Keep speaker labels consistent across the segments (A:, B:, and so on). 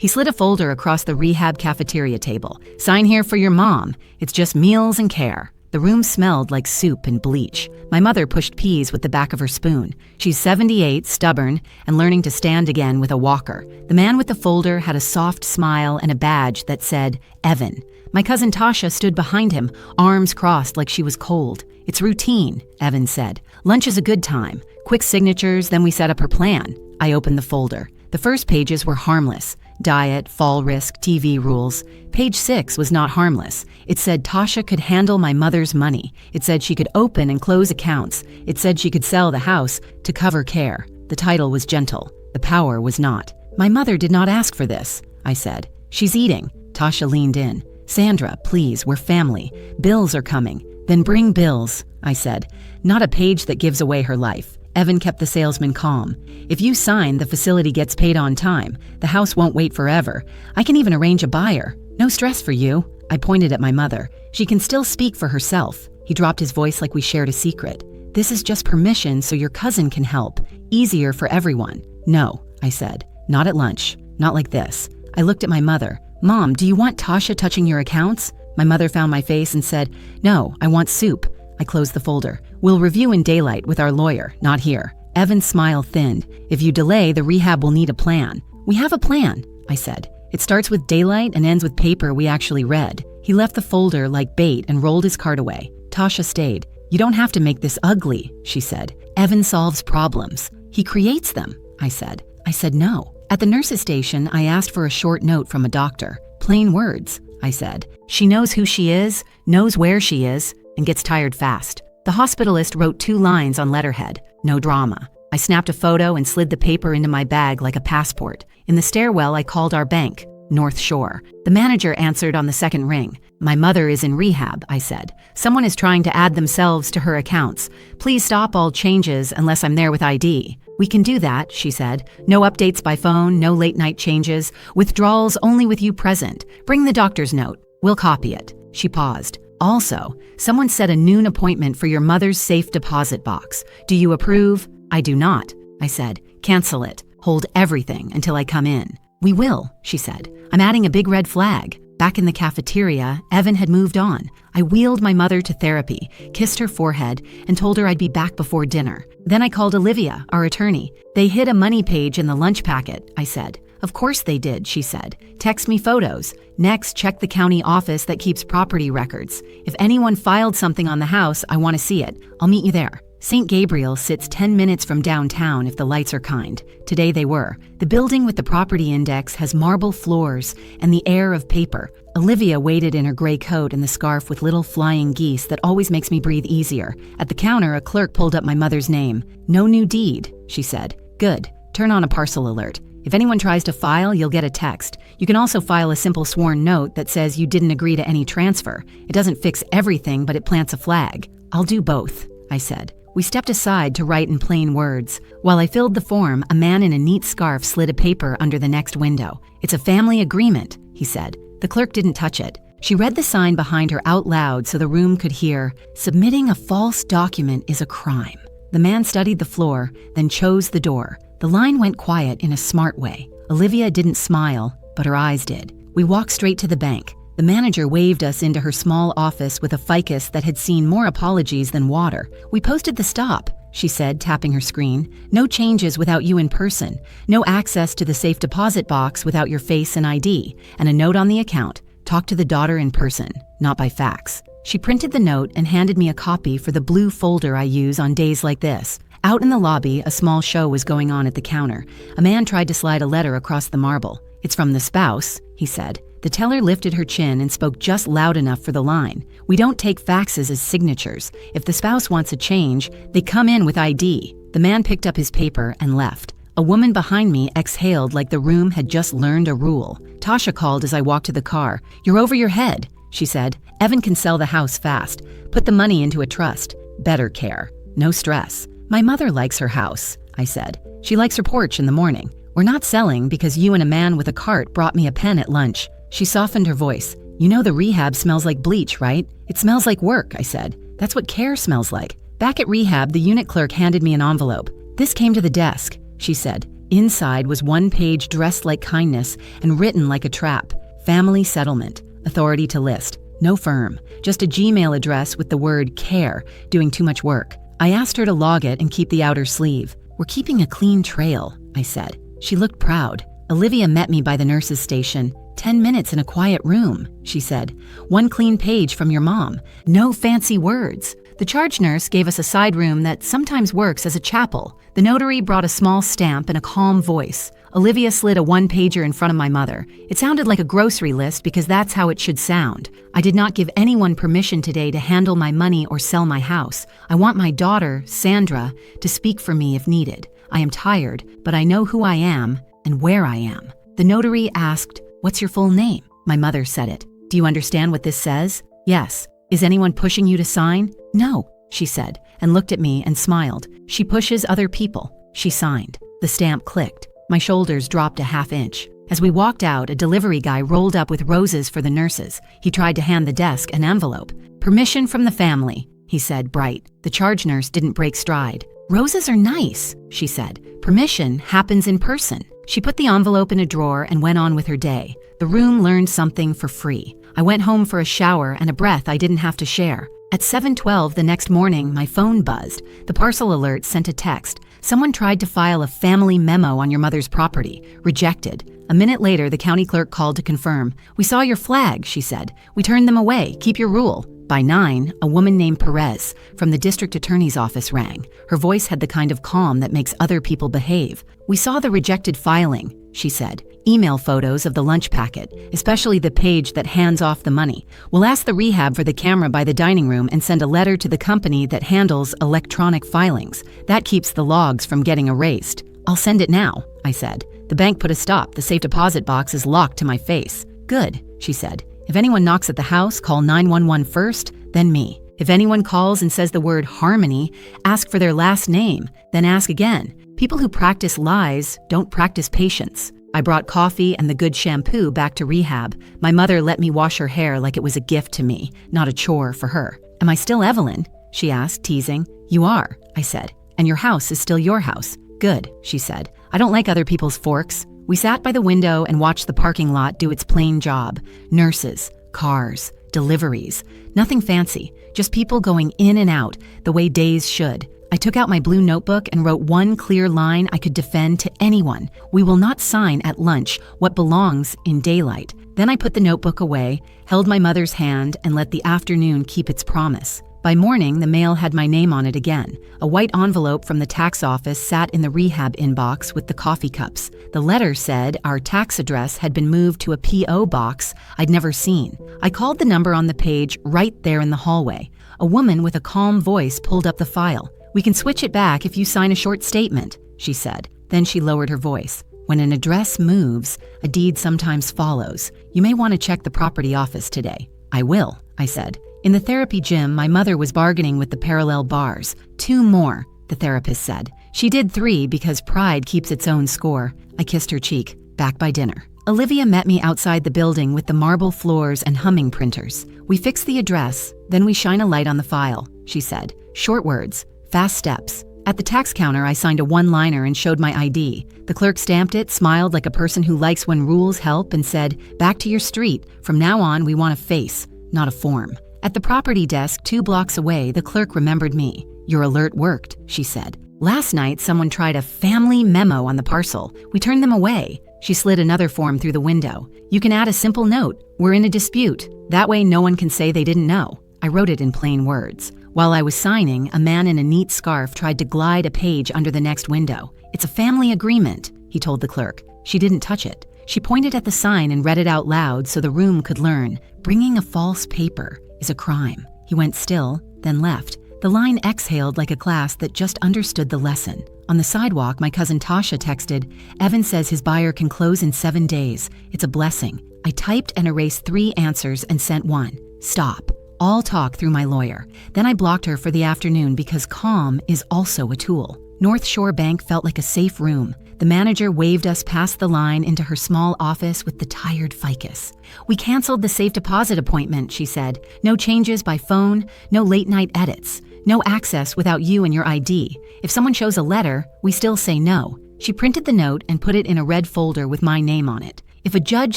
A: He slid a folder across the rehab cafeteria table. "Sign here for your mom. It's just meals and care." The room smelled like soup and bleach. My mother pushed peas with the back of her spoon. She's 78, stubborn, and learning to stand again with a walker. The man with the folder had a soft smile and a badge that said, Evan. My cousin Tasha stood behind him, arms crossed like she was cold. "It's routine," Evan said. "Lunch is a good time. Quick signatures, then we set up her plan." I opened the folder. The first pages were harmless. Diet, fall risk, TV rules. Page 6 was not harmless. It said Tasha could handle my mother's money. It said she could open and close accounts. It said she could sell the house to cover care. The title was gentle. The power was not. "My mother did not ask for this," I said. "She's eating." Tasha leaned in. "Sandra, please, we're family. Bills are coming." "Then bring bills," I said. "Not a page that gives away her life." Evan kept the salesman calm. "If you sign, the facility gets paid on time. The house won't wait forever. I can even arrange a buyer. No stress for you." I pointed at my mother. "She can still speak for herself." He dropped his voice like we shared a secret. "This is just permission so your cousin can help. Easier for everyone." "No," I said. "Not at lunch. Not like this." I looked at my mother. "Mom, do you want Tasha touching your accounts?" My mother found my face and said, "No, I want soup." I closed the folder. "We'll review in daylight with our lawyer, not here." Evan's smile thinned. "If you delay, the rehab will need a plan." "We have a plan," I said. "It starts with daylight and ends with paper we actually read." He left the folder like bait and rolled his cart away. Tasha stayed. "You don't have to make this ugly," she said. "Evan solves problems. He creates them," I said. I said no. At the nurse's station, I asked for a short note from a doctor. "Plain words," I said. "She knows who she is, knows where she is, and gets tired fast." The hospitalist wrote 2 lines on letterhead. No drama. I snapped a photo and slid the paper into my bag like a passport. In the stairwell, I called our bank, North Shore. The manager answered on the second ring. "My mother is in rehab," I said. "Someone is trying to add themselves to her accounts. Please stop all changes unless I'm there with ID." "We can do that," she said. "No updates by phone, no late night changes. Withdrawals only with you present. Bring the doctor's note. We'll copy it." She paused. "Also, someone set a noon appointment for your mother's safe deposit box. Do you approve?" "I do not," I said. "Cancel it. Hold everything until I come in." "We will," she said. "I'm adding a big red flag." Back in the cafeteria, Evan had moved on. I wheeled my mother to therapy, kissed her forehead, and told her I'd be back before dinner. Then I called Olivia, our attorney. "They hid a money page in the lunch packet," I said. "Of course they did," she said. "Text me photos. Next, check the county office that keeps property records. If anyone filed something on the house, I want to see it. I'll meet you there." St. Gabriel sits 10 minutes from downtown if the lights are kind. Today they were. The building with the property index has marble floors and the air of paper. Olivia waited in her gray coat and the scarf with little flying geese that always makes me breathe easier. At the counter, a clerk pulled up my mother's name. "No new deed," she said. "Good. Turn on a parcel alert. If anyone tries to file, you'll get a text. You can also file a simple sworn note that says you didn't agree to any transfer. It doesn't fix everything, but it plants a flag." "I'll do both," I said. We stepped aside to write in plain words. While I filled the form, a man in a neat scarf slid a paper under the next window. "It's a family agreement," he said. The clerk didn't touch it. She read the sign behind her out loud so the room could hear, "Submitting a false document is a crime." The man studied the floor, then chose the door. The line went quiet in a smart way. Olivia didn't smile, but her eyes did. We walked straight to the bank. The manager waved us into her small office with a ficus that had seen more apologies than water. "We posted the stop," she said, tapping her screen. "No changes without you in person. No access to the safe deposit box without your face and ID. And a note on the account. Talk to the daughter in person, not by fax." She printed the note and handed me a copy for the blue folder I use on days like this. Out in the lobby, a small show was going on at the counter. A man tried to slide a letter across the marble. "It's from the spouse," he said. The teller lifted her chin and spoke just loud enough for the line. "We don't take faxes as signatures. If the spouse wants a change, they come in with ID." The man picked up his paper and left. A woman behind me exhaled like the room had just learned a rule. Tasha called as I walked to the car. "You're over your head," she said. "Evan can sell the house fast. Put the money into a trust. Better care. No stress." "My mother likes her house," I said. "She likes her porch in the morning. We're not selling because you and a man with a cart brought me a pen at lunch." She softened her voice. "You know the rehab smells like bleach, right?" "It smells like work," I said. "That's what care smells like." Back at rehab, the unit clerk handed me an envelope. "This came to the desk," she said. Inside was one page dressed like kindness and written like a trap. Family settlement. Authority to list. No firm. Just a Gmail address with the word care, doing too much work. I asked her to log it and keep the outer sleeve. We're keeping a clean trail, I said. She looked proud. Olivia met me by the nurse's station. 10 minutes in a quiet room, she said. One clean page from your mom. No fancy words. The charge nurse gave us a side room that sometimes works as a chapel. The notary brought a small stamp and a calm voice. Olivia slid a one-pager in front of my mother. It sounded like a grocery list because that's how it should sound. I did not give anyone permission today to handle my money or sell my house. I want my daughter, Sandra, to speak for me if needed. I am tired, but I know who I am and where I am. The notary asked, "What's your full name?" My mother said it. "Do you understand what this says?" "Yes." "Is anyone pushing you to sign?" "No," she said, and looked at me and smiled. "She pushes other people." She signed. The stamp clicked. My shoulders dropped a half-inch. As we walked out, a delivery guy rolled up with roses for the nurses. He tried to hand the desk an envelope. "Permission from the family," he said, bright. The charge nurse didn't break stride. "Roses are nice," she said. "Permission happens in person." She put the envelope in a drawer and went on with her day. The room learned something for free. I went home for a shower and a breath I didn't have to share. At 7:12 the next morning, my phone buzzed. The parcel alert sent a text. Someone tried to file a family memo on your mother's property. Rejected. A minute later, the county clerk called to confirm. "We saw your flag," she said. "We turned them away. Keep your rule." By 9, a woman named Perez from the district attorney's office rang. Her voice had the kind of calm that makes other people behave. "We saw the rejected filing," she said. "Email photos of the lunch packet, especially the page that hands off the money. We'll ask the rehab for the camera by the dining room and send a letter to the company that handles electronic filings. That keeps the logs from getting erased." "I'll send it now," I said. The bank put a stop. The safe deposit box is locked to my face. "Good," she said. "If anyone knocks at the house, call 911 first, then me. If anyone calls and says the word Harmony, ask for their last name, then ask again. People who practice lies don't practice patience." I brought coffee and the good shampoo back to rehab. My mother let me wash her hair like it was a gift to me, not a chore for her. "Am I still Evelyn?" she asked, teasing. "You are," I said. "And your house is still your house." "Good," she said. "I don't like other people's forks." We sat by the window and watched the parking lot do its plain job. Nurses, cars, deliveries. Nothing fancy, just people going in and out, the way days should. I took out my blue notebook and wrote one clear line I could defend to anyone. "We will not sign at lunch what belongs in daylight." Then I put the notebook away, held my mother's hand, and let the afternoon keep its promise. By morning, the mail had my name on it again. A white envelope from the tax office sat in the rehab inbox with the coffee cups. The letter said our tax address had been moved to a P.O. box I'd never seen. I called the number on the page right there in the hallway. A woman with a calm voice pulled up the file. "We can switch it back if you sign a short statement," she said. Then she lowered her voice. "When an address moves, a deed sometimes follows. You may want to check the property office today." "I will," I said. In the therapy gym, my mother was bargaining with the parallel bars. 2 more, the therapist said. She did 3 because pride keeps its own score. I kissed her cheek. Back by dinner. Olivia met me outside the building with the marble floors and humming printers. "We fix the address, then we shine a light on the file," she said. Short words, fast steps. At the tax counter, I signed a one-liner and showed my ID. The clerk stamped it, smiled like a person who likes when rules help, and said, "Back to your street. From now on, we want a face, not a form." At the property desk 2 blocks away, the clerk remembered me. "Your alert worked," she said. "Last night, someone tried a family memo on the parcel. We turned them away." She slid another form through the window. "You can add a simple note. We're in a dispute. That way no one can say they didn't know." I wrote it in plain words. While I was signing, a man in a neat scarf tried to glide a page under the next window. "It's a family agreement," he told the clerk. She didn't touch it. She pointed at the sign and read it out loud so the room could learn. "Bringing a false paper is a crime." He went still, then left. The line exhaled like a class that just understood the lesson. On the sidewalk, my cousin Tasha texted, "Evan says his buyer can close in 7 days. It's a blessing." I typed and erased 3 answers and sent one. "Stop. All talk through my lawyer." Then I blocked her for the afternoon because calm is also a tool. North Shore Bank felt like a safe room. The manager waved us past the line into her small office with the tired ficus. "We canceled the safe deposit appointment," she said. "No changes by phone, no late-night edits, no access without you and your ID. If someone shows a letter, we still say no. She printed the note and put it in a red folder with my name on it. If a judge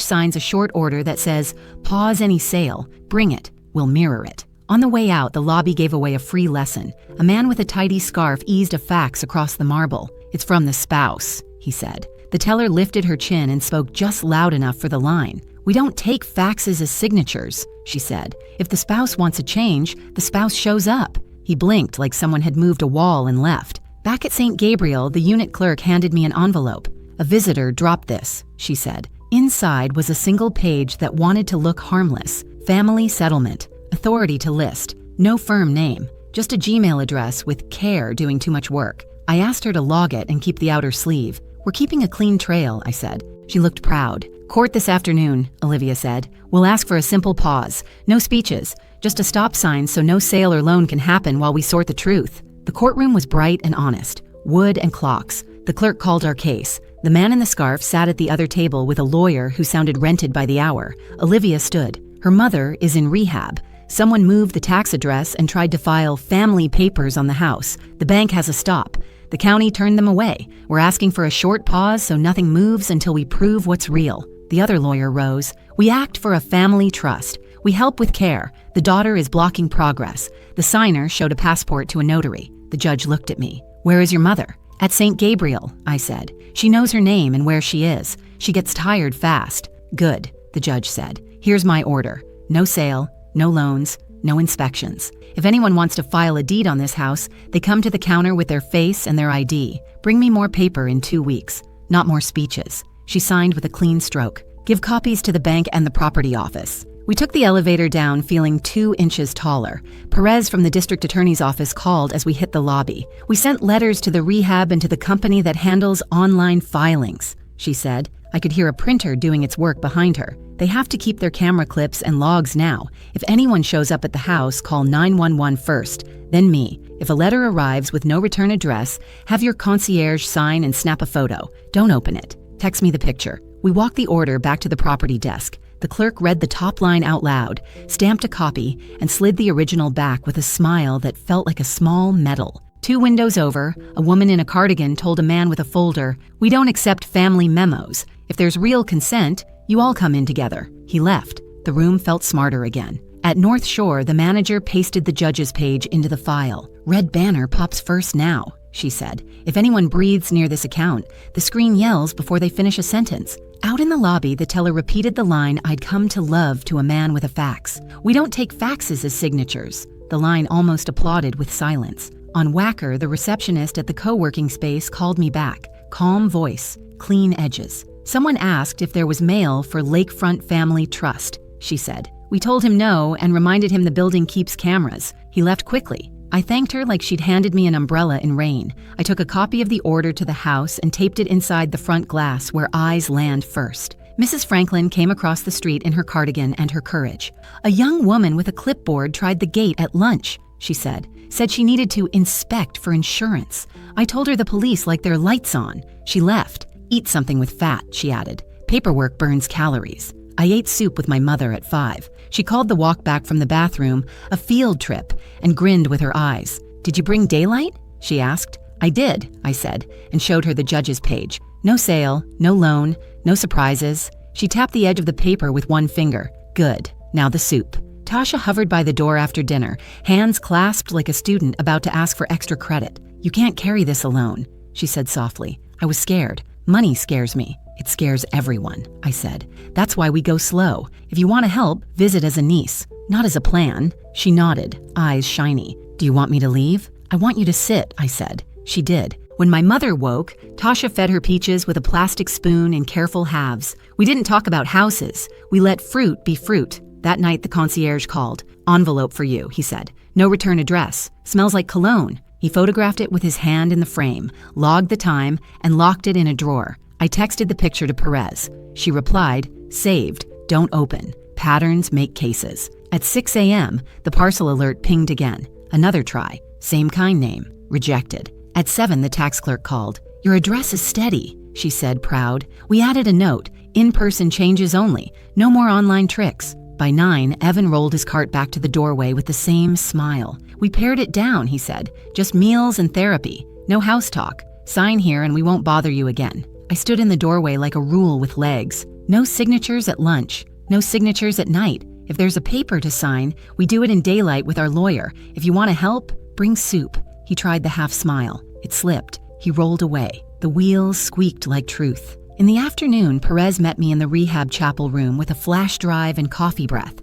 A: signs a short order that says, "Pause any sale, bring it, we'll mirror it." On the way out, the lobby gave away a free lesson. A man with a tidy scarf eased a fax across the marble. "It's from the spouse," he said. The teller lifted her chin and spoke just loud enough for the line. "We don't take faxes as signatures," she said. "If the spouse wants a change, the spouse shows up." He blinked like someone had moved a wall and left. Back at St. Gabriel, the unit clerk handed me an envelope. "A visitor dropped this," she said. Inside was a single page that wanted to look harmless. Family settlement. Authority to list. No firm name. Just a Gmail address with care doing too much work. I asked her to log it and keep the outer sleeve. "We're keeping a clean trail," I said. She looked proud. "Court this afternoon," Olivia said. "We'll ask for a simple pause. No speeches. Just a stop sign so no sale or loan can happen while we sort the truth." The courtroom was bright and honest. Wood and clocks. The clerk called our case. The man in the scarf sat at the other table with a lawyer who sounded rented by the hour. Olivia stood. Her mother is in rehab. Someone moved the tax address and tried to file family papers on the house. The bank has a stop. The county turned them away. We're asking for a short pause so nothing moves until we prove what's real. The other lawyer rose. "We act for a family trust. We help with care. The daughter is blocking progress." The signer showed a passport to a notary. The judge looked at me. "Where is your mother?" "At St. Gabriel," I said. "She knows her name and where she is. She gets tired fast." "Good," the judge said. "Here's my order. No sale, no loans, no inspections. If anyone wants to file a deed on this house, they come to the counter with their face and their ID. Bring me more paper in 2 weeks. Not more speeches." She signed with a clean stroke. "Give copies to the bank and the property office." We took the elevator down feeling 2 inches taller. Perez from the district attorney's office called as we hit the lobby. "We sent letters to the rehab and to the company that handles online filings," she said. I could hear a printer doing its work behind her. "They have to keep their camera clips and logs now. If anyone shows up at the house, call 911 first, then me. If a letter arrives with no return address, have your concierge sign and snap a photo. Don't open it. Text me the picture." We walked the order back to the property desk. The clerk read the top line out loud, stamped a copy, and slid the original back with a smile that felt like a small medal. 2 windows over, a woman in a cardigan told a man with a folder, "We don't accept family memos. If there's real consent, you all come in together." He left. The room felt smarter again. At North Shore, the manager pasted the judge's page into the file. "Red banner pops first now," she said. "If anyone breathes near this account, the screen yells before they finish a sentence." Out in the lobby, the teller repeated the line I'd come to love to a man with a fax. "We don't take faxes as signatures." The line almost applauded with silence. On Whacker, the receptionist at the co-working space called me back. Calm voice, clean edges. "Someone asked if there was mail for Lakefront Family Trust," she said. We told him no and reminded him the building keeps cameras. He left quickly. I thanked her like she'd handed me an umbrella in rain. I took a copy of the order to the house and taped it inside the front glass where eyes land first. Mrs. Franklin came across the street in her cardigan and her courage. "A young woman with a clipboard tried the gate at lunch," she said. "Said she needed to inspect for insurance. I told her the police like their lights on. She left. Eat something with fat," she added. "Paperwork burns calories." I ate soup with my mother at 5. She called the walk back from the bathroom a field trip and grinned with her eyes. "Did you bring daylight?" she asked. "I did," I said, and showed her the judge's page. "No sale, no loan, no surprises." She tapped the edge of the paper with one finger. "Good. Now the soup." Tasha hovered by the door after dinner, hands clasped like a student about to ask for extra credit. "You can't carry this alone," she said softly. I was scared. "Money scares me." "It scares everyone," I said. "That's why we go slow. If you want to help, visit as a niece, not as a plan." She nodded, eyes shiny. "Do you want me to leave?" "I want you to sit," I said. She did. When my mother woke, Tasha fed her peaches with a plastic spoon in careful halves. We didn't talk about houses. We let fruit be fruit. That night, the concierge called. "Envelope for you," he said. "No return address. Smells like cologne." He photographed it with his hand in the frame, logged the time, and locked it in a drawer. I texted the picture to Perez. She replied, "Saved. Don't open. Patterns make cases." At 6 a.m., the parcel alert pinged again. Another try. Same kind name. Rejected. At 7, the tax clerk called. "Your address is steady," she said, proud. We added a note. "In-person changes only. No more online tricks." By 9, Evan rolled his cart back to the doorway with the same smile. "We pared it down," he said. "Just meals and therapy. No house talk." Sign here and we won't bother you again. I stood in the doorway like a rule with legs. No signatures at lunch. No signatures at night. If there's a paper to sign, we do it in daylight with our lawyer. If you want to help, bring soup. He tried the half smile. It slipped. He rolled away. The wheels squeaked like truth. In the afternoon, Perez met me in the rehab chapel room with a flash drive and coffee breath.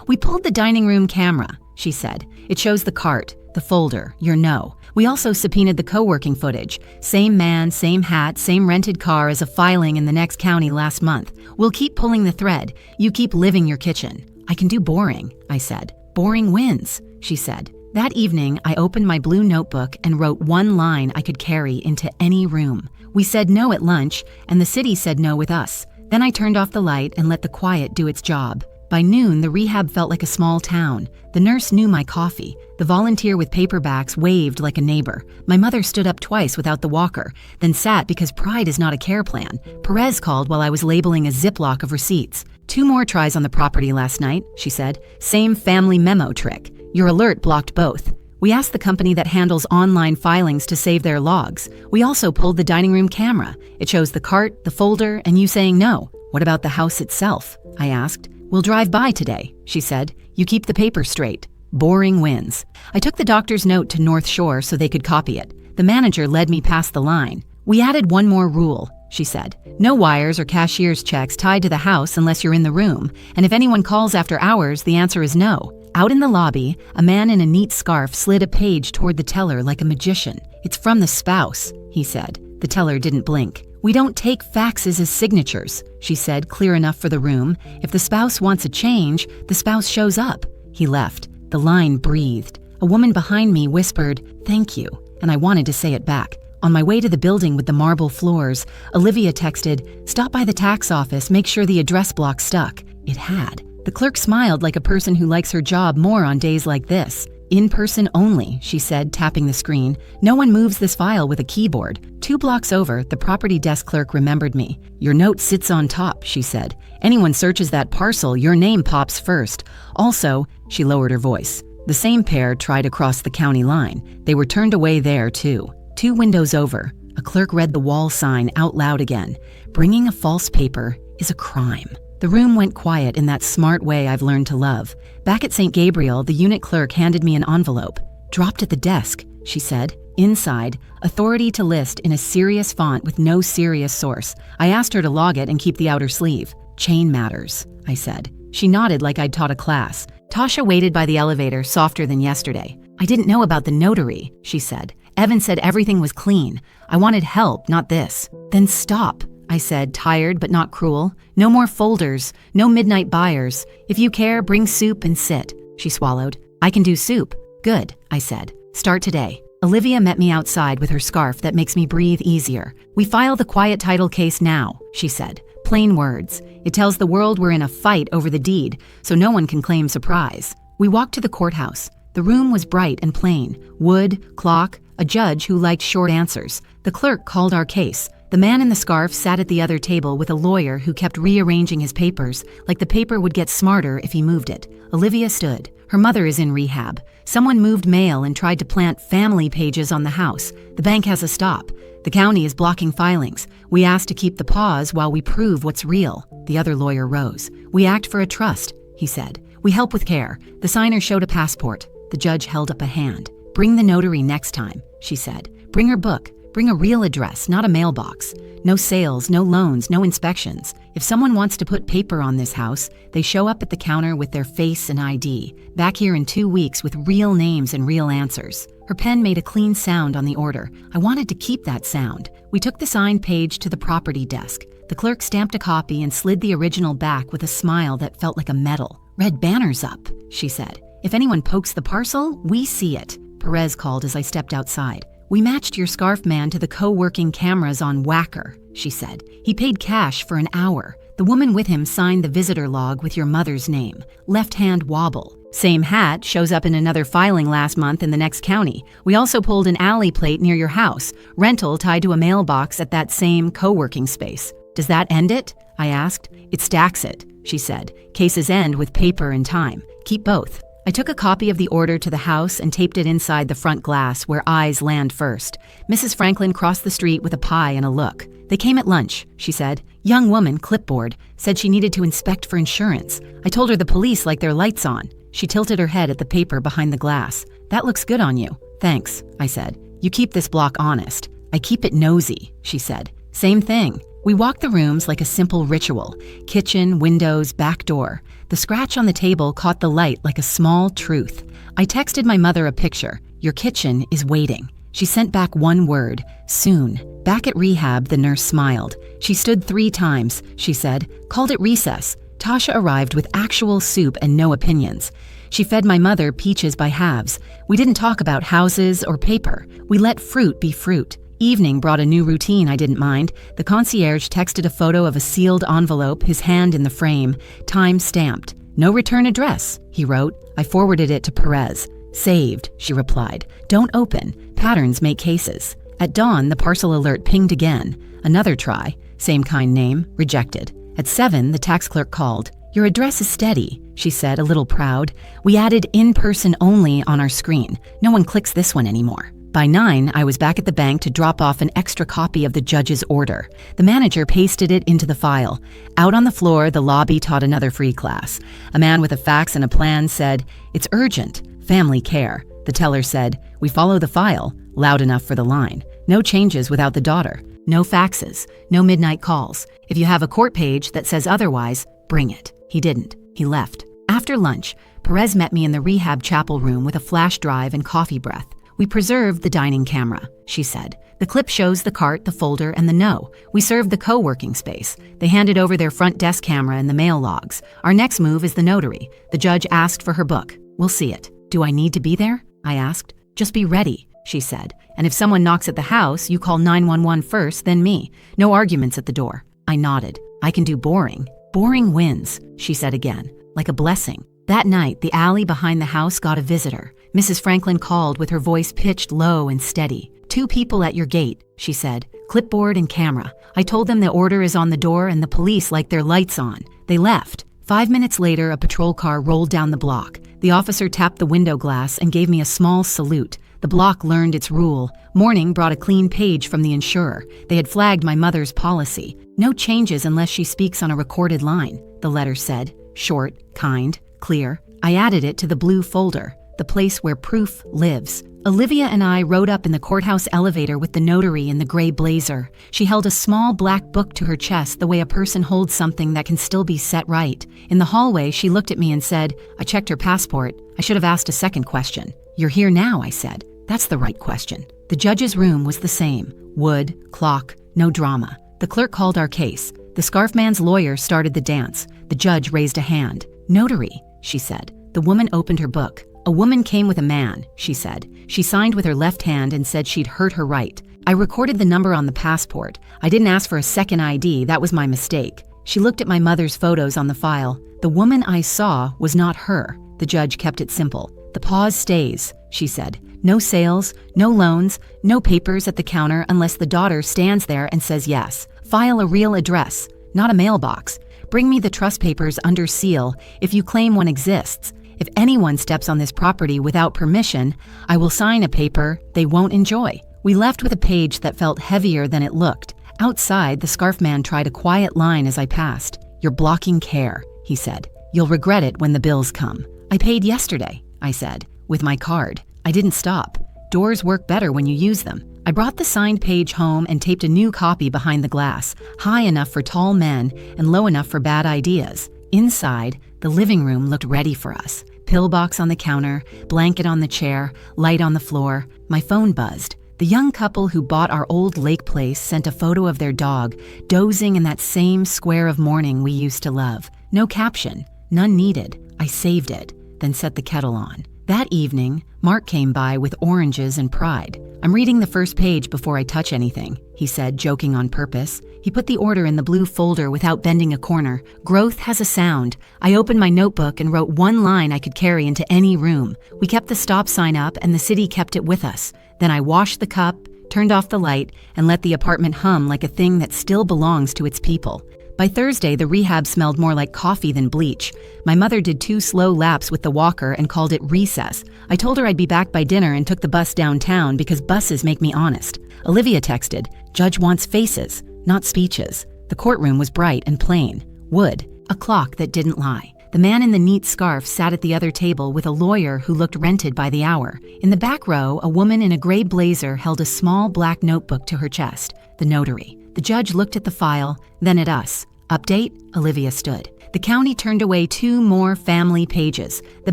A: We pulled the dining room camera, she said. It shows the cart, the folder, your no. We also subpoenaed the co-working footage. Same man, same hat, same rented car as a filing in the next county last month. We'll keep pulling the thread. You keep living your kitchen. I can do boring, I said. Boring wins, she said. That evening, I opened my blue notebook and wrote one line I could carry into any room. We said no at lunch, and the city said no with us. Then I turned off the light and let the quiet do its job. By noon, the rehab felt like a small town. The nurse knew my coffee. The volunteer with paperbacks waved like a neighbor. My mother stood up twice without the walker, then sat because pride is not a care plan. Perez called while I was labeling a Ziploc of receipts. 2 more tries on the property last night, she said. Same family memo trick. Your alert blocked both. We asked the company that handles online filings to save their logs. We also pulled the dining room camera. It shows the cart, the folder, and you saying no. What about the house itself? I asked. We'll drive by today, she said. You keep the paper straight. Boring wins. I took the doctor's note to North Shore so they could copy it. The manager led me past the line. We added one more rule, she said. No wires or cashier's checks tied to the house unless you're in the room. And if anyone calls after hours, the answer is no. Out in the lobby, a man in a neat scarf slid a page toward the teller like a magician. It's from the spouse, he said. The teller didn't blink. We don't take faxes as signatures, she said, clear enough for the room. If the spouse wants a change, the spouse shows up. He left. The line breathed. A woman behind me whispered, "Thank you," and I wanted to say it back. On my way to the building with the marble floors, Olivia texted, "Stop by the tax office, make sure the address block stuck." It had. The clerk smiled like a person who likes her job more on days like this. "In person only," she said, tapping the screen. "No one moves this file with a keyboard." 2 blocks over, the property desk clerk remembered me. "Your note sits on top," she said. "Anyone searches that parcel, your name pops first. Also," she lowered her voice, "the same pair tried across the county line. They were turned away there, too." 2 windows over, a clerk read the wall sign out loud again. "Bringing a false paper is a crime." The room went quiet in that smart way I've learned to love. Back at St. Gabriel, the unit clerk handed me an envelope. "Dropped at the desk," she said. Inside, authority to list in a serious font with no serious source. I asked her to log it and keep the outer sleeve. "Chain matters," I said. She nodded like I'd taught a class. Tasha waited by the elevator, softer than yesterday. "I didn't know about the notary," she said. "Evan said everything was clean. I wanted help, not this." "Then stop," I said, tired but not cruel. "No more folders, no midnight buyers. If you care, bring soup and sit." She swallowed. "I can do soup." "Good," I said. "Start today." Olivia met me outside with her scarf that makes me breathe easier. "We file the quiet title case now," she said. Plain words. It tells the world we're in a fight over the deed, so no one can claim surprise. We walked to the courthouse. The room was bright and plain. Wood, clock, a judge who liked short answers. The clerk called our case. The man in the scarf sat at the other table with a lawyer who kept rearranging his papers, like the paper would get smarter if he moved it. Olivia stood. Her mother is in rehab. Someone moved mail and tried to plant family pages on the house. The bank has a stop. The county is blocking filings. We asked to keep the pause while we prove what's real. The other lawyer rose. "We act for a trust," he said. "We help with care." The signer showed a passport. The judge held up a hand. "Bring the notary next time," she said. "Bring her book. Bring a real address, not a mailbox. No sales, no loans, no inspections. If someone wants to put paper on this house, they show up at the counter with their face and ID. Back here in 2 weeks with real names and real answers." Her pen made a clean sound on the order. I wanted to keep that sound. We took the signed page to the property desk. The clerk stamped a copy and slid the original back with a smile that felt like a medal. "Red banners up," she said. "If anyone pokes the parcel, we see it." Perez called as I stepped outside. "We matched your scarf man to the co-working cameras on Whacker," she said. "He paid cash for an hour. The woman with him signed the visitor log with your mother's name. Left hand wobble. Same hat shows up in another filing last month in the next county. We also pulled an alley plate near your house. Rental tied to a mailbox at that same co-working space. Does that end it?" I asked. "It stacks it," she said. "Cases end with paper and time. Keep both." I took a copy of the order to the house and taped it inside the front glass where eyes land first. Mrs. Franklin crossed the street with a pie and a look. They came at lunch, she said. Young woman, clipboard, said she needed to inspect for insurance. I told her the police like their lights on. She tilted her head at the paper behind the glass. That looks good on you. Thanks, I said. You keep this block honest. I keep it nosy, she said. Same thing. We walked the rooms like a simple ritual. Kitchen, windows, back door. The scratch on the table caught the light like a small truth. I texted my mother a picture. Your kitchen is waiting. She sent back one word, soon. Back at rehab, the nurse smiled. She stood 3 times, she said, called it recess. Tasha arrived with actual soup and no opinions. She fed my mother peaches by halves. We didn't talk about houses or paper. We let fruit be fruit. Evening brought a new routine I didn't mind. The concierge texted a photo of a sealed envelope, his hand in the frame, time stamped. No return address, he wrote. I forwarded it to Perez. Saved, she replied. Don't open. Patterns make cases. At dawn, the parcel alert pinged again. Another try. Same kind name. Rejected. At 7, the tax clerk called. Your address is steady, she said, a little proud. We added in person only on our screen. No one clicks this one anymore. By 9, I was back at the bank to drop off an extra copy of the judge's order. The manager pasted it into the file. Out on the floor, the lobby taught another free class. A man with a fax and a plan said, It's urgent. Family care. The teller said, We follow the file. Loud enough for the line. No changes without the daughter. No faxes. No midnight calls. If you have a court page that says otherwise, bring it. He didn't. He left. After lunch, Perez met me in the rehab chapel room with a flash drive and coffee breath. We preserved the dining camera, she said. The clip shows the cart, the folder, and the no. We served the co-working space. They handed over their front desk camera and the mail logs. Our next move is the notary. The judge asked for her book. We'll see it. Do I need to be there? I asked. Just be ready, she said. And if someone knocks at the house, you call 911 first, then me. No arguments at the door. I nodded. I can do boring. Boring wins, she said again, like a blessing. That night, the alley behind the house got a visitor. Mrs. Franklin called with her voice pitched low and steady. 2 people at your gate, she said, clipboard and camera. I told them the order is on the door and the police like their lights on. They left. 5 minutes later, a patrol car rolled down the block. The officer tapped the window glass and gave me a small salute. The block learned its rule. Morning brought a clean page from the insurer. They had flagged my mother's policy. No changes unless she speaks on a recorded line, the letter said. Short, kind, clear. I added it to the blue folder, the place where proof lives. Olivia and I rode up in the courthouse elevator with the notary in the gray blazer. She held a small black book to her chest the way a person holds something that can still be set right. In the hallway, she looked at me and said, I checked her passport. I should have asked a second question. You're here now, I said. That's the right question. The judge's room was the same. Wood, clock, no drama. The clerk called our case. The scarf man's lawyer started the dance. The judge raised a hand. Notary, she said. The woman opened her book. A woman came with a man, she said. She signed with her left hand and said she'd hurt her right. I recorded the number on the passport. I didn't ask for a second ID. That was my mistake. She looked at my mother's photos on the file. The woman I saw was not her. The judge kept it simple. The pause stays, she said. No sales, no loans, no papers at the counter unless the daughter stands there and says yes. File a real address, not a mailbox. Bring me the trust papers under seal if you claim one exists. If anyone steps on this property without permission, I will sign a paper they won't enjoy. We left with a page that felt heavier than it looked. Outside, the scarf man tried a quiet line as I passed. You're blocking care, he said. You'll regret it when the bills come. I paid yesterday, I said, with my card. I didn't stop. Doors work better when you use them. I brought the signed page home and taped a new copy behind the glass, high enough for tall men and low enough for bad ideas. Inside, the living room looked ready for us. Pillbox on the counter, blanket on the chair, light on the floor. My phone buzzed. The young couple who bought our old lake place sent a photo of their dog, dozing in that same square of morning we used to love. No caption, none needed. I saved it, then set the kettle on. That evening, Mark came by with oranges and pride. I'm reading the first page before I touch anything, he said, joking on purpose. He put the order in the blue folder without bending a corner. Growth has a sound. I opened my notebook and wrote one line I could carry into any room. We kept the stop sign up and the city kept it with us. Then I washed the cup, turned off the light, and let the apartment hum like a thing that still belongs to its people. By Thursday, the rehab smelled more like coffee than bleach. My mother did 2 slow laps with the walker and called it recess. I told her I'd be back by dinner and took the bus downtown because buses make me honest. Olivia texted, "Judge wants faces, not speeches." The courtroom was bright and plain. Wood, a clock that didn't lie. The man in the neat scarf sat at the other table with a lawyer who looked rented by the hour. In the back row, a woman in a gray blazer held a small black notebook to her chest, the notary. The judge looked at the file, then at us. Update? Olivia stood. The county turned away 2 more family pages. The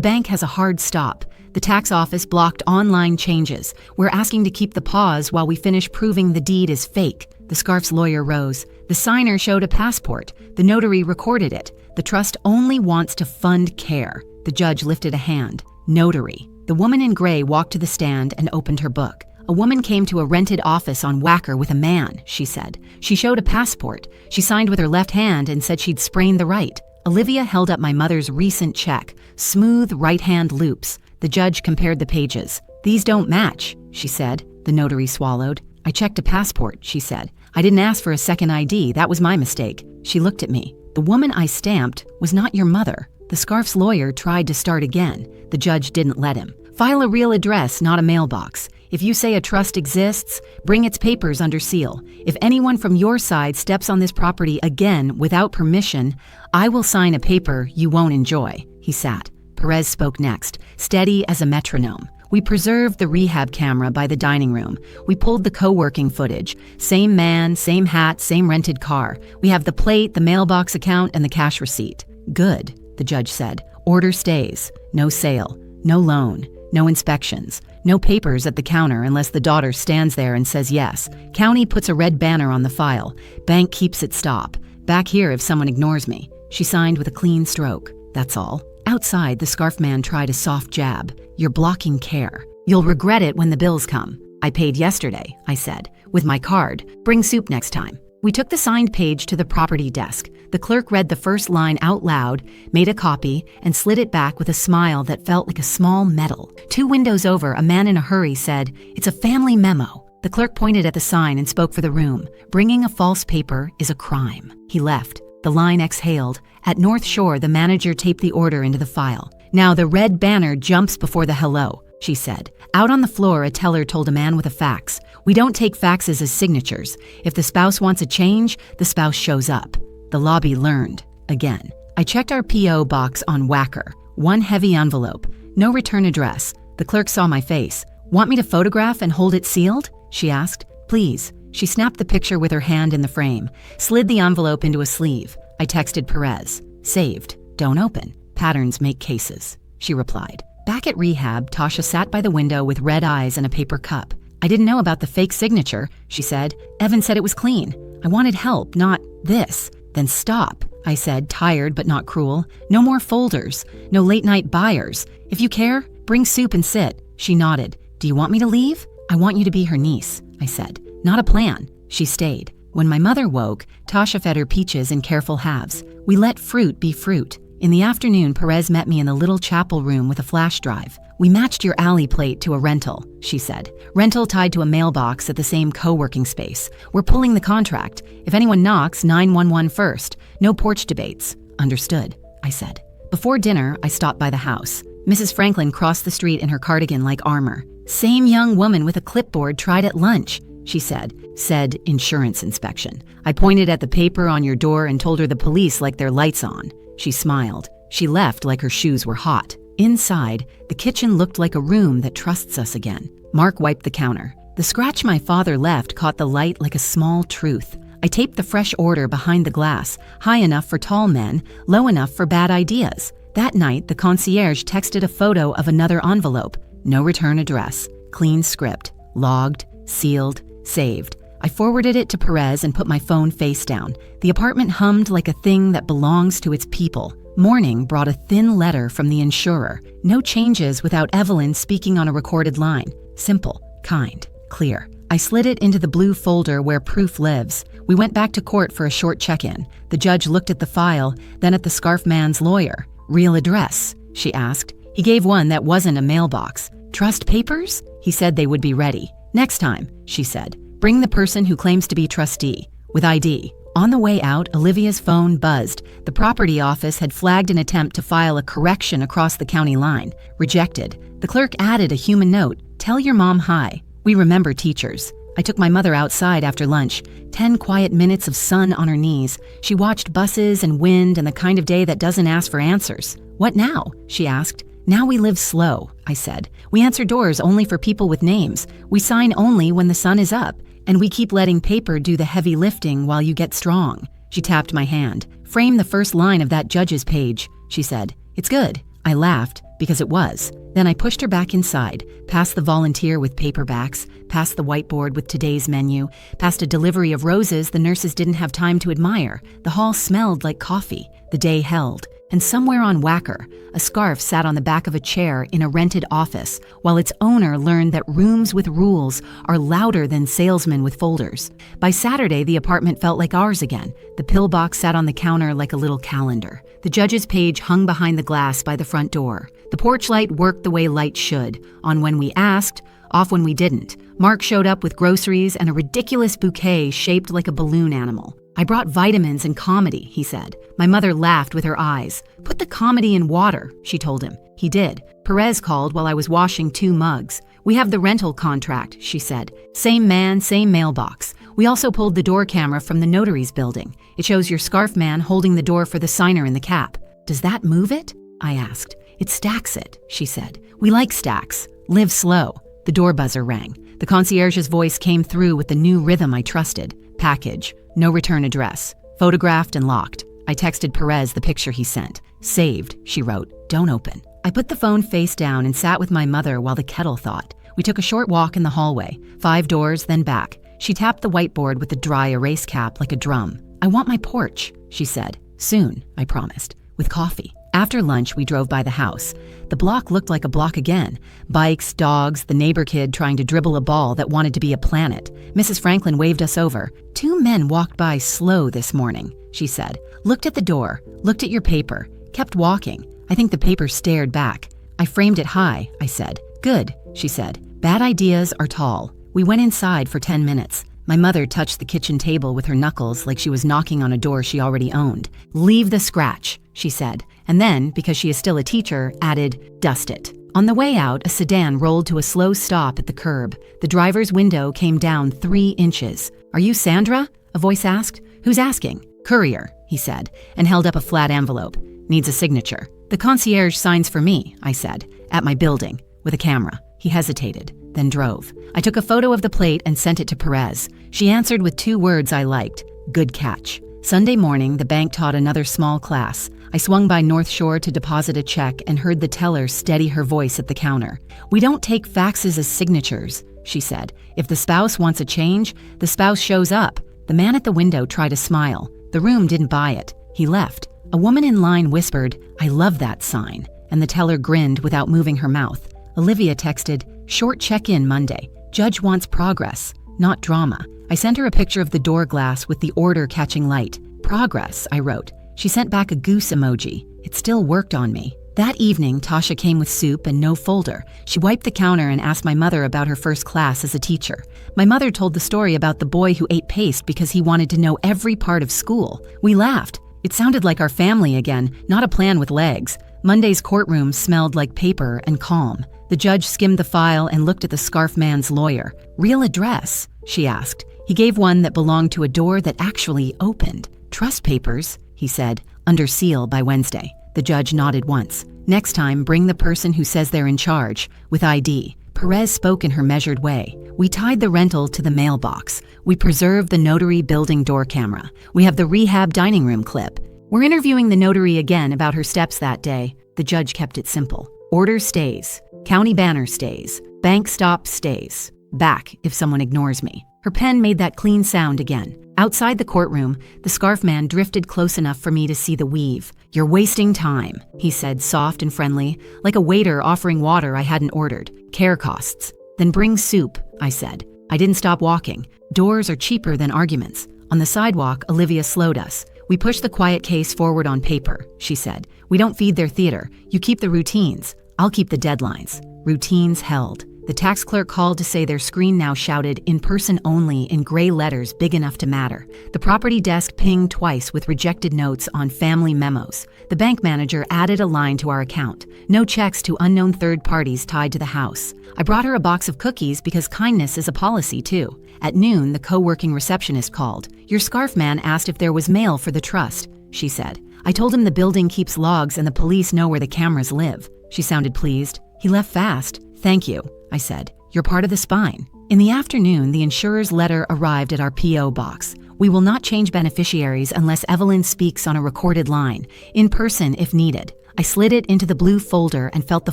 A: bank has a hard stop. The tax office blocked online changes. We're asking to keep the pause while we finish proving the deed is fake. The scarf's lawyer rose. The signer showed a passport. The notary recorded it. The trust only wants to fund care. The judge lifted a hand. Notary. The woman in gray walked to the stand and opened her book. A woman came to a rented office on Wacker with a man, she said. She showed a passport. She signed with her left hand and said she'd sprained the right. Olivia held up my mother's recent check. Smooth right-hand loops. The judge compared the pages. "These don't match," she said. The notary swallowed. "I checked a passport," she said. "I didn't ask for a second ID. That was my mistake." She looked at me. "The woman I stamped was not your mother." The scarf's lawyer tried to start again. The judge didn't let him. "File a real address, not a mailbox. If you say a trust exists, bring its papers under seal. If anyone from your side steps on this property again without permission, I will sign a paper you won't enjoy." He sat. Perez spoke next, steady as a metronome. "We preserved the rehab camera by the dining room. We pulled the co-working footage. Same man, same hat, same rented car. We have the plate, the mailbox account, and the cash receipt." "Good," the judge said. "Order stays. No sale. No loan. No inspections. No papers at the counter unless the daughter stands there and says yes. County puts a red banner on the file. Bank keeps it stop. Back here if someone ignores me." She signed with a clean stroke. "That's all." Outside, the scarf man tried a soft jab. "You're blocking care. You'll regret it when the bills come." "I paid yesterday," I said, "with my card. Bring soup next time." We took the signed page to the property desk. The clerk read the first line out loud, made a copy, and slid it back with a smile that felt like a small medal. 2 windows over, a man in a hurry said, "It's a family memo." The clerk pointed at the sign and spoke for the room. "Bringing a false paper is a crime." He left. The line exhaled. At North Shore, the manager taped the order into the file. "Now the red banner jumps before the hello," she said. Out on the floor, a teller told a man with a fax, "We don't take faxes as signatures. If the spouse wants a change, the spouse shows up." The lobby learned. Again. I checked our P.O. box on Wacker. 1 heavy envelope. No return address. The clerk saw my face. "Want me to photograph and hold it sealed?" she asked. "Please." She snapped the picture with her hand in the frame, slid the envelope into a sleeve. I texted Perez. "Saved. Don't open. Patterns make cases," she replied. Back at rehab, Tasha sat by the window with red eyes and a paper cup. "I didn't know about the fake signature," she said. "Evan said it was clean. I wanted help, not this." "Then stop," I said, tired but not cruel. "No more folders. No late-night buyers. If you care, bring soup and sit." She nodded. "Do you want me to leave?" "I want you to be her niece," I said. "Not a plan." She stayed. When my mother woke, Tasha fed her peaches in careful halves. We let fruit be fruit. In the afternoon, Perez met me in the little chapel room with a flash drive. "We matched your alley plate to a rental," she said. "Rental tied to a mailbox at the same co-working space. We're pulling the contract. If anyone knocks, 911 first. No porch debates." "Understood," I said. Before dinner, I stopped by the house. Mrs. Franklin crossed the street in her cardigan like armor. "Same young woman with a clipboard tried at lunch," she said. Said insurance inspection. I pointed at the paper on your door and told her the police like their lights on. She smiled. She left like her shoes were hot. Inside, the kitchen looked like a room that trusts us again. Mark wiped the counter. The scratch my father left caught the light like a small truth. I taped the fresh order behind the glass, high enough for tall men, low enough for bad ideas. That night, the concierge texted a photo of another envelope. No return address. Clean script. Logged. Sealed. Saved. I forwarded it to Perez and put my phone face down. The apartment hummed like a thing that belongs to its people. Morning brought a thin letter from the insurer. No changes without Evelyn speaking on a recorded line. Simple, kind, clear. I slid it into the blue folder where proof lives. We went back to court for a short check-in. The judge looked at the file, then at the scarf man's lawyer. "Real address?" she asked. He gave one that wasn't a mailbox. "Trust papers?" He said they would be ready. "Next time," she said. "Bring the person who claims to be trustee, with ID. On the way out, Olivia's phone buzzed. The property office had flagged an attempt to file a correction across the county line. Rejected. The clerk added a human note. Tell your mom hi. We remember teachers. I took my mother outside after lunch. 10 quiet minutes of sun on her knees. She watched buses and wind and the kind of day that doesn't ask for answers. What now? She asked. Now we live slow, I said. We answer doors only for people with names. We sign only when the sun is up. And we keep letting paper do the heavy lifting while you get strong. She tapped my hand. Frame the first line of that judge's page, she said. It's good. I laughed, because it was. Then I pushed her back inside, past the volunteer with paperbacks, past the whiteboard with today's menu, past a delivery of roses the nurses didn't have time to admire. The hall smelled like coffee. The day held. And somewhere on Whacker, a scarf sat on the back of a chair in a rented office, while its owner learned that rooms with rules are louder than salesmen with folders. By Saturday, the apartment felt like ours again. The pillbox sat on the counter like a little calendar. The judge's page hung behind the glass by the front door. The porch light worked the way light should, on when we asked, off when we didn't. Mark showed up with groceries and a ridiculous bouquet shaped like a balloon animal. I brought vitamins and comedy, he said. My mother laughed with her eyes. Put the comedy in water, she told him. He did. Perez called while I was washing 2 mugs. We have the rental contract, she said. Same man, same mailbox. We also pulled the door camera from the notary's building. It shows your scarf man holding the door for the signer in the cap. Does that move it? I asked. It stacks it, she said. We like stacks. Live slow. The door buzzer rang. The concierge's voice came through with the new rhythm I trusted. Package. No return address. Photographed and locked. I texted Perez the picture he sent. Saved, she wrote. Don't open. I put the phone face down and sat with my mother while the kettle thawed. We took a short walk in the hallway. 5 doors, then back. She tapped the whiteboard with the dry erase cap like a drum. I want my porch, she said. Soon, I promised. With coffee. After lunch, we drove by the house. The block looked like a block again. Bikes, dogs, the neighbor kid trying to dribble a ball that wanted to be a planet. Mrs. Franklin waved us over. 2 men walked by slow this morning, she said. Looked at the door, looked at your paper, kept walking. I think the paper stared back. I framed it high, I said. Good, she said. Bad ideas are tall. We went inside for 10 minutes. My mother touched the kitchen table with her knuckles like she was knocking on a door she already owned. Leave the scratch, she said. And then, because she is still a teacher, added, dust it. On the way out, a sedan rolled to a slow stop at the curb. The driver's window came down 3 inches. Are you Sandra? A voice asked. Who's asking? Courier, he said, and held up a flat envelope. Needs a signature. The concierge signs for me, I said, at my building, with a camera. He hesitated, then drove. I took a photo of the plate and sent it to Perez. She answered with 2 words I liked. Good catch. Sunday morning, the bank taught another small class. I swung by North Shore to deposit a check and heard the teller steady her voice at the counter. We don't take faxes as signatures, she said. If the spouse wants a change, the spouse shows up. The man at the window tried a smile. The room didn't buy it. He left. A woman in line whispered, I love that sign. And the teller grinned without moving her mouth. Olivia texted, short check-in Monday. Judge wants progress, not drama. I sent her a picture of the door glass with the order catching light. Progress, I wrote. She sent back a goose emoji. It still worked on me. That evening, Tasha came with soup and no folder. She wiped the counter and asked my mother about her first class as a teacher. My mother told the story about the boy who ate paste because he wanted to know every part of school. We laughed. It sounded like our family again, not a plan with legs. Monday's courtroom smelled like paper and calm. The judge skimmed the file and looked at the scarf man's lawyer. Real address? She asked. He gave one that belonged to a door that actually opened. Trust papers, he said, under seal by Wednesday. The judge nodded once. Next time, bring the person who says they're in charge, with ID. Perez spoke in her measured way. We tied the rental to the mailbox. We preserved the notary building door camera. We have the rehab dining room clip. We're interviewing the notary again about her steps that day. The judge kept it simple. Order stays. County banner stays. Bank stop stays. Back if someone ignores me. Her pen made that clean sound again. Outside the courtroom, the scarf man drifted close enough for me to see the weave. You're wasting time, he said, soft and friendly, like a waiter offering water I hadn't ordered. Care costs. Then bring soup, I said. I didn't stop walking. Doors are cheaper than arguments. On the sidewalk, Olivia slowed us. We push the quiet case forward on paper, she said. We don't feed their theater. You keep the routines. I'll keep the deadlines. Routines held. The tax clerk called to say their screen now shouted "in person only" in gray letters big enough to matter. The property desk pinged twice with rejected notes on family memos. The bank manager added a line to our account: no checks to unknown third parties tied to the house. I brought her a box of cookies because kindness is a policy too. At noon, the co-working receptionist called. Your scarf man asked if there was mail for the trust, she said. I told him the building keeps logs and the police know where the cameras live. She sounded pleased. He left fast. Thank you, I said. You're part of the spine. In the afternoon, the insurer's letter arrived at our P.O. box. We will not change beneficiaries unless Evelyn speaks on a recorded line, in person if needed. I slid it into the blue folder and felt the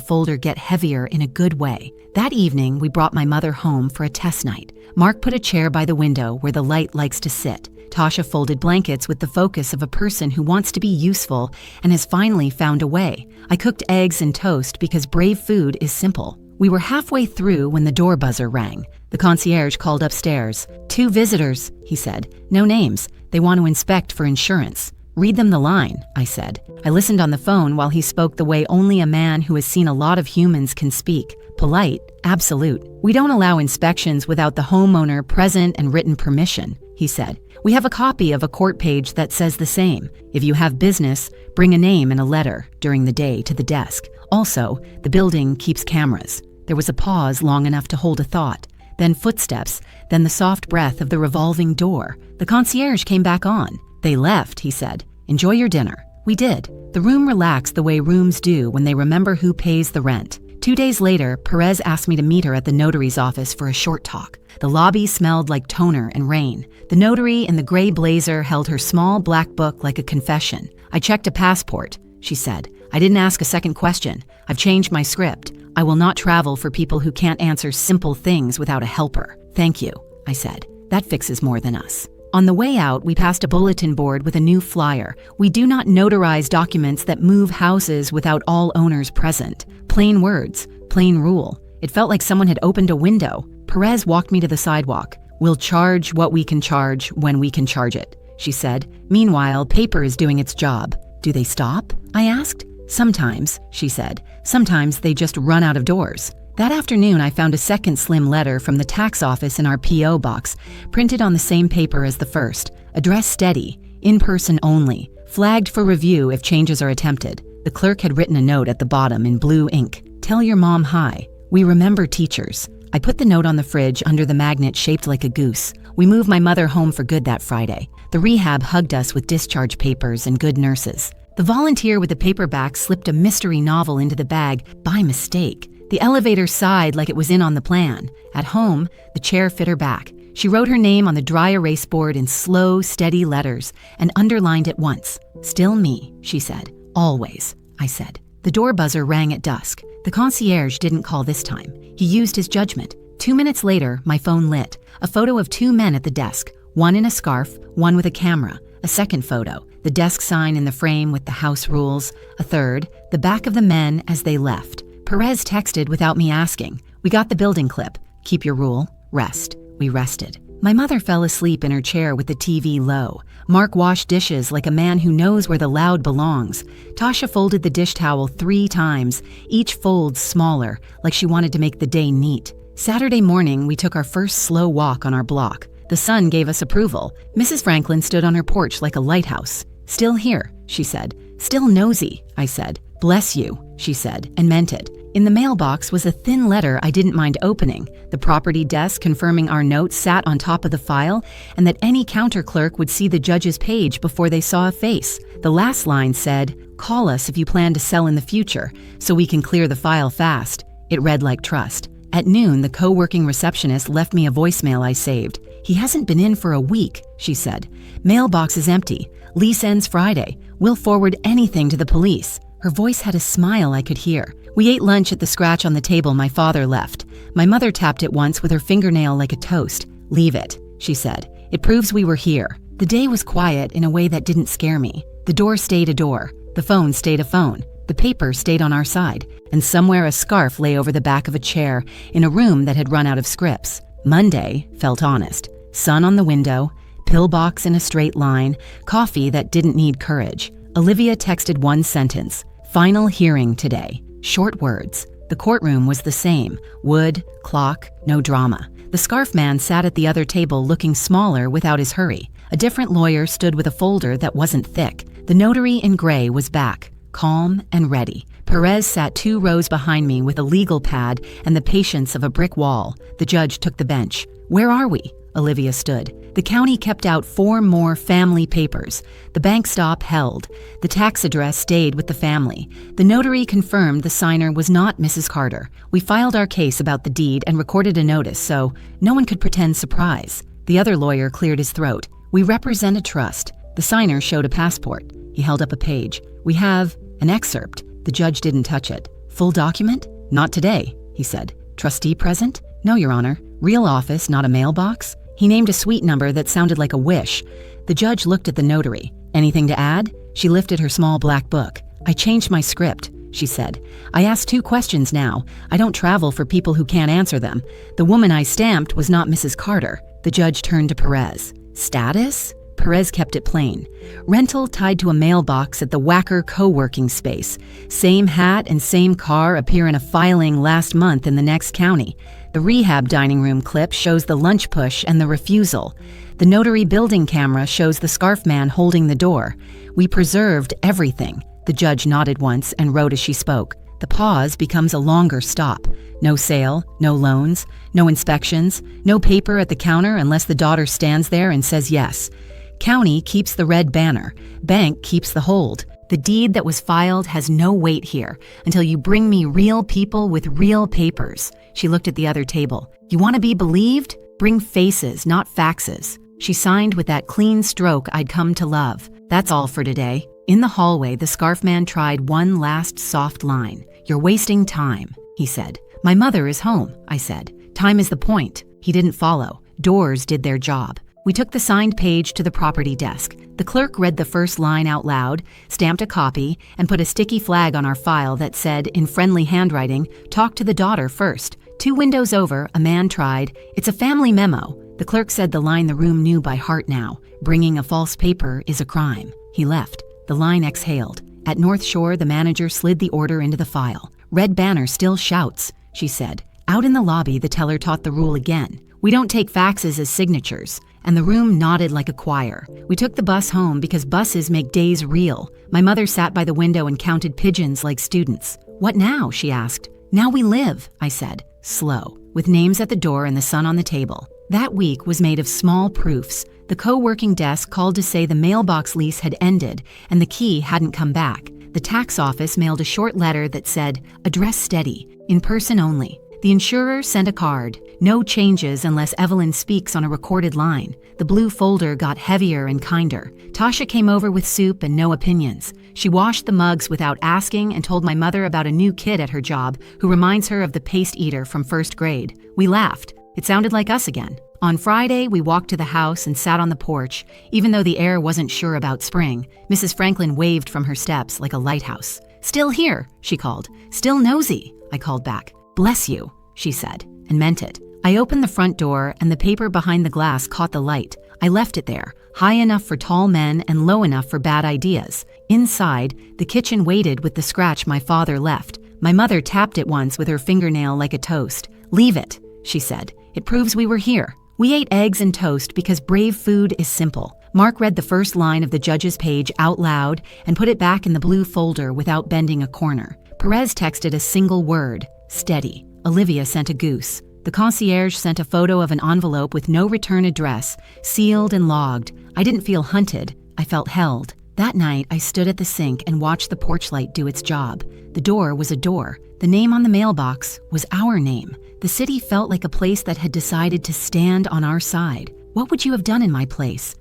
A: folder get heavier in a good way. That evening, we brought my mother home for a test night. Mark put a chair by the window where the light likes to sit. Tasha folded blankets with the focus of a person who wants to be useful and has finally found a way. I cooked eggs and toast because brave food is simple. We were halfway through when the door buzzer rang. The concierge called upstairs. 2 visitors, he said. No names. They want to inspect for insurance. Read them the line, I said. I listened on the phone while he spoke the way only a man who has seen a lot of humans can speak. Polite, absolute. We don't allow inspections without the homeowner present and written permission, he said. We have a copy of a court page that says the same. If you have business, bring a name and a letter during the day to the desk. Also, the building keeps cameras. There was a pause long enough to hold a thought. Then footsteps, then the soft breath of the revolving door. The concierge came back on. They left, he said. Enjoy your dinner. We did. The room relaxed the way rooms do when they remember who pays the rent. 2 days later, Perez asked me to meet her at the notary's office for a short talk. The lobby smelled like toner and rain. The notary in the gray blazer held her small black book like a confession. I checked a passport, she said. I didn't ask a second question. I've changed my script. I will not travel for people who can't answer simple things without a helper. Thank you, I said. That fixes more than us. On the way out, we passed a bulletin board with a new flyer. We do not notarize documents that move houses without all owners present. Plain words, plain rule. It felt like someone had opened a window. Perez walked me to the sidewalk. We'll charge what we can charge when we can charge it, she said. Meanwhile, paper is doing its job. Do they stop? I asked. Sometimes, she said. Sometimes they just run out of doors. That afternoon, I found a second slim letter from the tax office in our P.O. box, printed on the same paper as the first. Address steady, in person only, flagged for review if changes are attempted. The clerk had written a note at the bottom in blue ink. Tell your mom hi. We remember teachers. I put the note on the fridge under the magnet shaped like a goose. We moved my mother home for good that Friday. The rehab hugged us with discharge papers and good nurses. The volunteer with the paperback slipped a mystery novel into the bag by mistake. The elevator sighed like it was in on the plan. At home, the chair fit her back. She wrote her name on the dry erase board in slow, steady letters and underlined it once. Still me, she said. Always, I said. The door buzzer rang at dusk. The concierge didn't call this time. He used his judgment. 2 minutes later, my phone lit. A photo of 2 men at the desk, one in a scarf, one with a camera. A second photo, the desk sign in the frame with the house rules. A third, the back of the men as they left. Perez texted without me asking. We got the building clip. Keep your rule. Rest. We rested. My mother fell asleep in her chair with the TV low. Mark washed dishes like a man who knows where the loud belongs. Tasha folded the dish towel 3 times, each fold smaller, like she wanted to make the day neat. Saturday morning, we took our first slow walk on our block. The sun gave us approval. Mrs. Franklin stood on her porch like a lighthouse. Still here, she said. Still nosy, I said. Bless you, she said, and meant it. In the mailbox was a thin letter I didn't mind opening. The property desk confirming our notes sat on top of the file, and that any counter clerk would see the judge's page before they saw a face. The last line said, "Call us if you plan to sell in the future, so we can clear the file fast." It read like trust. At noon, the co-working receptionist left me a voicemail I saved. He hasn't been in for a week, she said. Mailbox is empty. Lease ends Friday. We'll forward anything to the police. Her voice had a smile I could hear. We ate lunch at the scratch on the table my father left. My mother tapped it once with her fingernail like a toast. Leave it, she said. It proves we were here. The day was quiet in a way that didn't scare me. The door stayed a door. The phone stayed a phone. The paper stayed on our side. And somewhere a scarf lay over the back of a chair in a room that had run out of scripts. Monday felt honest. Sun on the window, pillbox in a straight line, coffee that didn't need courage. Olivia texted one sentence. Final hearing today. Short words. The courtroom was the same. Wood, clock, no drama. The scarf man sat at the other table looking smaller without his hurry. A different lawyer stood with a folder that wasn't thick. The notary in gray was back, calm and ready. Perez sat 2 rows behind me with a legal pad and the patience of a brick wall. The judge took the bench. "Where are we?" Olivia stood. The county kept out 4 more family papers. The bank stop held. The tax address stayed with the family. The notary confirmed the signer was not Mrs. Carter. We filed our case about the deed and recorded a notice so no one could pretend surprise. The other lawyer cleared his throat. "We represent a trust." The signer showed a passport. He held up a page. "We have an excerpt." The judge didn't touch it. "Full document?" "Not today," he said. "Trustee present?" "No, Your Honor." "Real office, not a mailbox?" He named a suite number that sounded like a wish. The judge looked at the notary. "Anything to add?" She lifted her small black book. "I changed my script," she said. "I asked 2 questions now. I don't travel for people who can't answer them. The woman I stamped was not Mrs. Carter." The judge turned to Perez. "Status?" Perez kept it plain. "Rental tied to a mailbox at the Wacker co-working space. Same hat and same car appear in a filing last month in the next county. The rehab dining room clip shows the lunch push and the refusal. The notary building camera shows the scarf man holding the door. We preserved everything." The judge nodded once and wrote as she spoke. The pause becomes a longer stop. No sale, no loans, no inspections, no paper at the counter unless the daughter stands there and says yes. County keeps the red banner. Bank keeps the hold. The deed that was filed has no weight here until you bring me real people with real papers. She looked at the other table. "You want to be believed? Bring faces, not faxes." She signed with that clean stroke I'd come to love. "That's all for today." In the hallway, the scarf man tried one last soft line. "You're wasting time," he said. "My mother is home," I said. "Time is the point." He didn't follow. Doors did their job. We took the signed page to the property desk. The clerk read the first line out loud, stamped a copy, and put a sticky flag on our file that said, in friendly handwriting, "Talk to the daughter first." 2 windows over, a man tried, "It's a family memo." The clerk said the line the room knew by heart now. "Bringing a false paper is a crime." He left. The line exhaled. At North Shore, the manager slid the order into the file. "Red banner still shouts," she said. Out in the lobby, the teller taught the rule again. "We don't take faxes as signatures." And the room nodded like a choir. We took the bus home because buses make days real. My mother sat by the window and counted pigeons like students. "What now?" she asked. "Now we live," I said, slow, with names at the door and the sun on the table. That week was made of small proofs. The co-working desk called to say the mailbox lease had ended and the key hadn't come back. The tax office mailed a short letter that said, "Address steady, in person only." The insurer sent a card. "No changes unless Evelyn speaks on a recorded line." The blue folder got heavier and kinder. Tasha came over with soup and no opinions. She washed the mugs without asking and told my mother about a new kid at her job who reminds her of the paste eater from 1st grade. We laughed. It sounded like us again. On Friday, we walked to the house and sat on the porch, even though the air wasn't sure about spring. Mrs. Franklin waved from her steps like a lighthouse. "Still here," she called. "Still nosy," I called back. "Bless you," she said, and meant it. I opened the front door and the paper behind the glass caught the light. I left it there, high enough for tall men and low enough for bad ideas. Inside, the kitchen waited with the scratch my father left. My mother tapped it once with her fingernail like a toast. "Leave it," she said. "It proves we were here." We ate eggs and toast because brave food is simple. Mark read the first line of the judge's page out loud and put it back in the blue folder without bending a corner. Perez texted a single word, "Steady." Olivia sent a goose. The concierge sent a photo of an envelope with no return address, sealed and logged. I didn't feel hunted. I felt held. That night, I stood at the sink and watched the porch light do its job. The door was a door. The name on the mailbox was our name. The city felt like a place that had decided to stand on our side. What would you have done in my place?